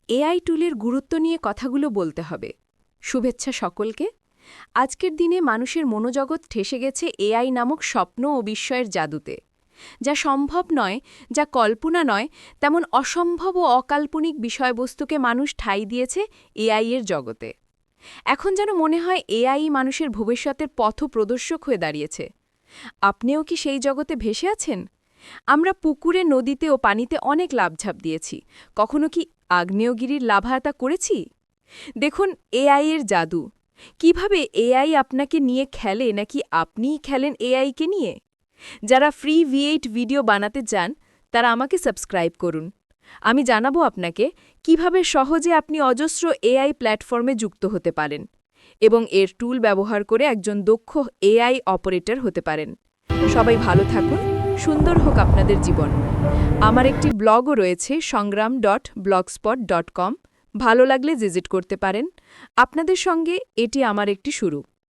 AI টুলের গুরুত্ব নিয়ে কথাগুলো বলতে হবে। শুভেচ্ছা সকলকে। আজকের দিনে মানুষের মনোজগৎ ঠেসে গেছে এআই নামক স্বপ্ন ও বিস্ময়ের জাদুতে। যা সম্ভব নয়, যা কল্পনা নয়, তেমন অসম্ভব ও অকাল্পনিক বিষয়বস্তুকে মানুষ ঠাঁই দিয়েছে এআই এর জগতে। এখন যেন মনে হয় এআই মানুষের ভবিষ্যতের পথপ্রদর্শক হয়ে দাঁড়িয়েছে। আপনিও কি সেই জগতে ভেসে আছেন? আমরা পুকুরে, নদীতে ও পানিতে অনেক লাফঝাপ দিয়েছি। কখনো কি আগ্নেয়গিরির লাভাটা করেছি? দেখুন এআই এর জাদু। কিভাবে এআই আপনাকে নিয়ে খেলে নাকি আপনিই খেলেন এআইকে নিয়ে? যারা ফ্রি V8 ভিডিও বানাতে চান তারা আমাকে সাবস্ক্রাইব করুন। আমি জানাবো আপনাকে কিভাবে সহজে আপনি অজস্র এআই প্ল্যাটফর্মে যুক্ত হতে পারেন এবং এর টুল ব্যবহার করে একজন দক্ষ এআই অপারেটর হতে পারেন। সবাই ভালো থাকুন, সুন্দর হোক আপনাদের জীবন। আমার একটি ব্লগও রয়েছে সংগ্রাম.blogspot.com। ভালো লাগলে ভিজিট করতে পারেন। আপনাদের সঙ্গে এটি আমার একটি শুরু।